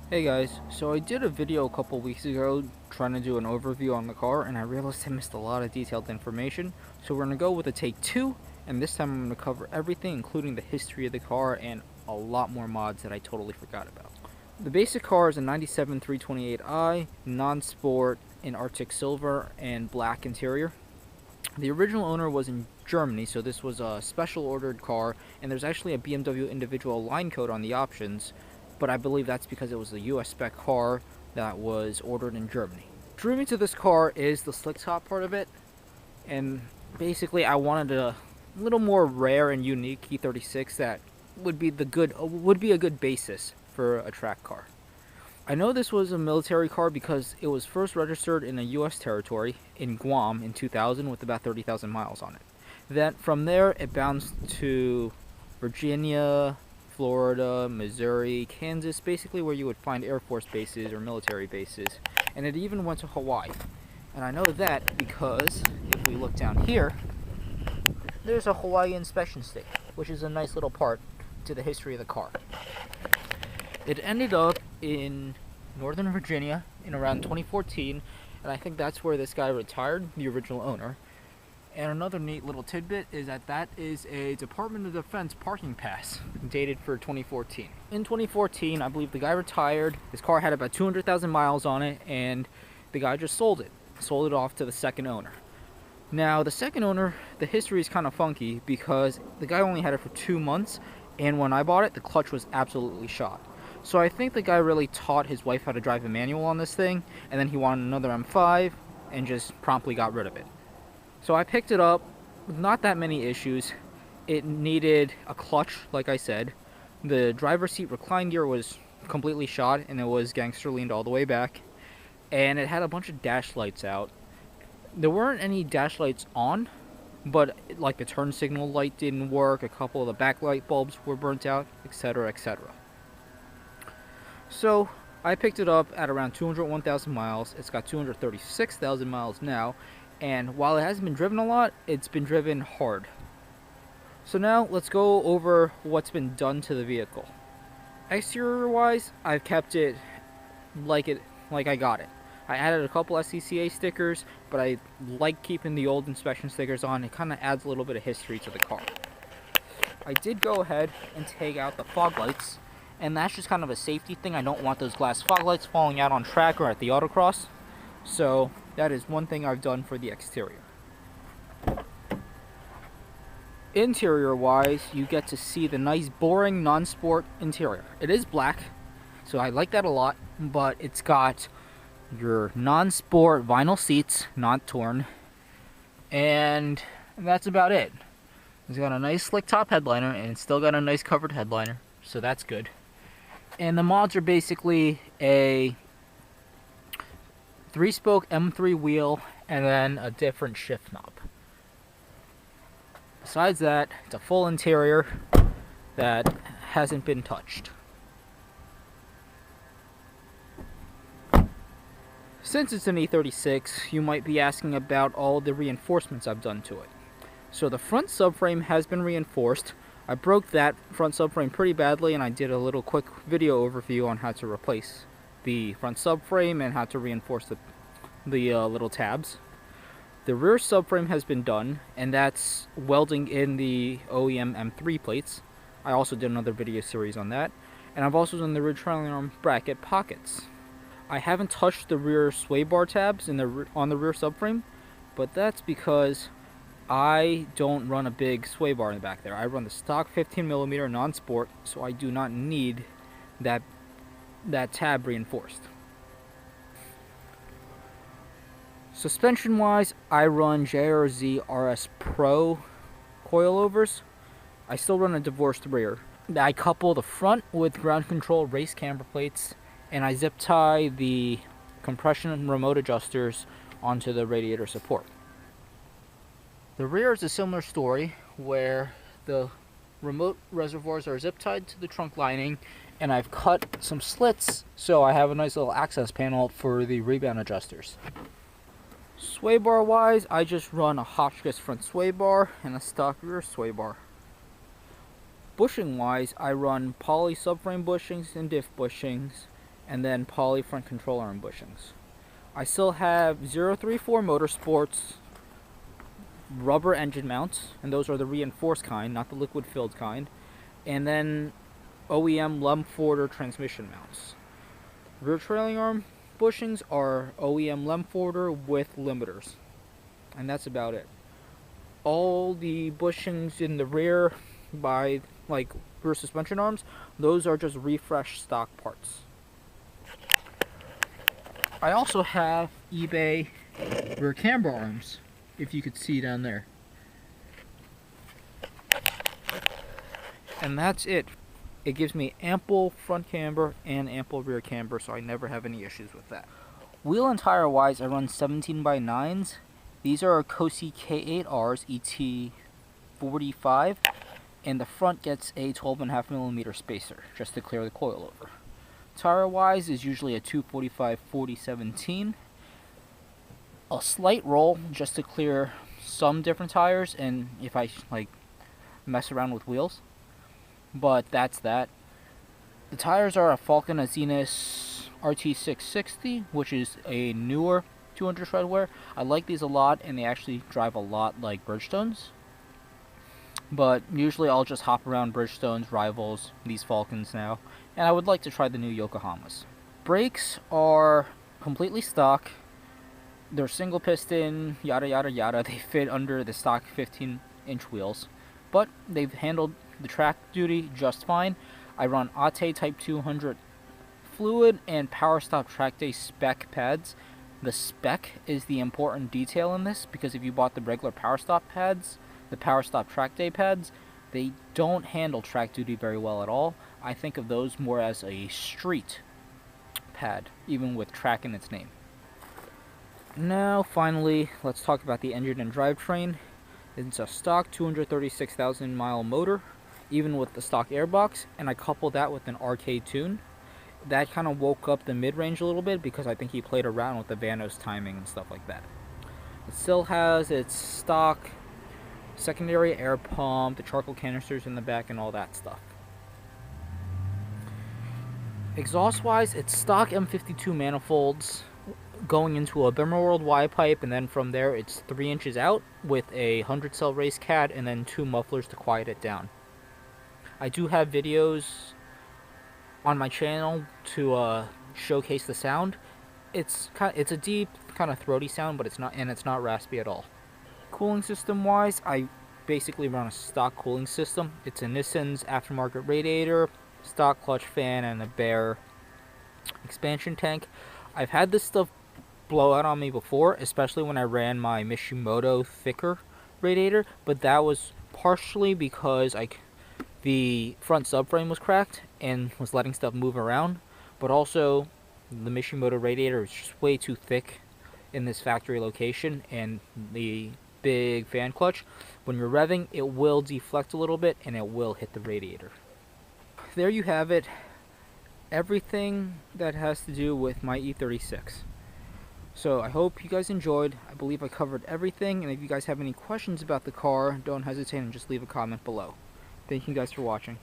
Hey guys, so I did a video a couple weeks ago trying to do an overview on the car, and I realized I missed a lot of detailed information. So we're going to go with a take 2, and this time I'm going to cover everything including the history of the car and a lot more mods that I totally forgot about. The basic car is a 97 328i, non-sport in Arctic silver and black interior. The original owner was in Germany, so this was a special ordered car, and there's actually a BMW individual line code on the options, but I believe that's because it was a US spec car that was ordered in Germany. Drew me to this car is the slick top part of it, and basically I wanted a little more rare and unique E36 that would be a good basis for a track car. I know this was a military car because it was first registered in a US territory in Guam in 2000 with about 30,000 miles on it. Then from there it bounced to Virginia, Florida, Missouri, Kansas, basically where you would find Air Force bases or military bases, and it even went to Hawaii. And I know that because if we look down here, there's a Hawaii inspection stick, which is a nice little part to the history of the car. It ended up in Northern Virginia in around 2014, and I think that's where this guy retired, the original owner. And another neat little tidbit is that is a Department of Defense parking pass dated for 2014. In 2014, I believe the guy retired. His car had about 200,000 miles on it, and the guy just sold it off to the second owner. Now, the second owner, the history is kind of funky because the guy only had it for 2 months, and when I bought it, the clutch was absolutely shot. So I think the guy really taught his wife how to drive a manual on this thing, and then he wanted another M5 and just promptly got rid of it. So I picked it up with not that many issues. It needed a clutch, like I said. The driver's seat recline gear was completely shot, and it was gangster leaned all the way back. And it had a bunch of dash lights out. There weren't any dash lights on, but like the turn signal light didn't work, a couple of the backlight bulbs were burnt out, etc., etc. So I picked it up at around 201,000 miles. It's got 236,000 miles now, and while it hasn't been driven a lot, it's been driven hard. So now let's go over what's been done to the vehicle. Exterior wise, I've kept it like I got it. I added a couple SCCA stickers, but I like keeping the old inspection stickers on. It kind of adds a little bit of history to the car. I did go ahead and take out the fog lights, and that's just kind of a safety thing. I don't want those glass fog lights falling out on track or at the autocross. So that is one thing I've done for the exterior. Interior wise, you get to see the nice boring non-sport interior. It is black, so I like that a lot, but it's got your non-sport vinyl seats, not torn, and that's about it. It's got a nice slick top headliner, and it's still got a nice covered headliner, so that's good. And the mods are basically a 3-spoke M3 wheel and then a different shift knob. Besides that, it's a full interior that hasn't been touched. Since it's an E36, you might be asking about all the reinforcements I've done to it. So the front subframe has been reinforced. I broke that front subframe pretty badly, and I did a little quick video overview on how to replace the front subframe and how to reinforce the little tabs. The rear subframe has been done, and that's welding in the OEM M3 plates. I also did another video series on that, and I've also done the rear trailing arm bracket pockets. I haven't touched the rear sway bar tabs on the rear subframe, but that's because I don't run a big sway bar in the back there. I run the stock 15mm non-sport, so I do not need that tab reinforced. Suspension wise, I run JRZ RS Pro coilovers. I still run a divorced rear. I couple the front with ground control race camber plates, and I zip tie the compression and remote adjusters onto the radiator support. The rear is a similar story, where the remote reservoirs are zip tied to the trunk lining, and I've cut some slits so I have a nice little access panel for the rebound adjusters. Sway bar wise, I just run a Hotchkis front sway bar and a stock rear sway bar. Bushing wise, I run poly subframe bushings and diff bushings, and then poly front control arm bushings. I still have 034 Motorsports rubber engine mounts, and those are the reinforced kind, not the liquid filled kind, and then OEM Lemforder transmission mounts. Rear trailing arm bushings are OEM Lemforder with limiters, and that's about it. All the bushings in the rear by like rear suspension arms, those are just refreshed stock parts. I also have eBay rear camber arms, if you could see down there. And that's it. It gives me ample front camber and ample rear camber, so I never have any issues with that. Wheel and tire wise, I run 17x9s. These are Cosi K8Rs ET45, and the front gets a 12.5mm spacer just to clear the coil over. Tire wise is usually a 245/40/17. A slight roll just to clear some different tires, and if I like mess around with wheels. But that's that. The tires are a Falcon Azenis RT660, which is a newer 200 treadwear. I like these a lot, and they actually drive a lot like Bridgestones. But usually I'll just hop around Bridgestones, Rivals, these Falcons now, and I would like to try the new Yokohamas. Brakes are completely stock. They're single piston, yada yada yada. They fit under the stock 15-inch wheels, but they've handled the track duty just fine. I run ATE Typ200 fluid and Powerstop Track Day Spec pads. The spec is the important detail in this, because if you bought the regular Powerstop pads, the Powerstop Track Day pads, they don't handle track duty very well at all. I think of those more as a street pad, even with track in its name. Now, finally, let's talk about the engine and drivetrain. It's a stock 236,000 mile motor, even with the stock airbox, and I couple that with an arcade tune. That kind of woke up the mid-range a little bit, because I think he played around with the Vanos timing and stuff like that. It still has its stock secondary air pump, the charcoal canisters in the back, and all that stuff. Exhaust wise, it's stock M52 manifolds going into a Bimmerworld Y pipe, and then from there it's 3 inches out with a 100 cell race cat and then 2 mufflers to quiet it down. I do have videos on my channel to showcase the sound. It's a deep, kind of throaty sound, but it's not raspy at all. Cooling system wise, I basically run a stock cooling system. It's a Nissan's aftermarket radiator, stock clutch fan, and a Bear expansion tank. I've had this stuff blow out on me before, especially when I ran my Mishimoto thicker radiator, but that was partially because the front subframe was cracked and was letting stuff move around, but also the Mishimoto radiator is just way too thick in this factory location, and the big fan clutch, when you're revving, it will deflect a little bit and it will hit the radiator. There you have it, everything that has to do with my E36. So I hope you guys enjoyed. I believe I covered everything, and if you guys have any questions about the car, don't hesitate and just leave a comment below. Thank you guys for watching.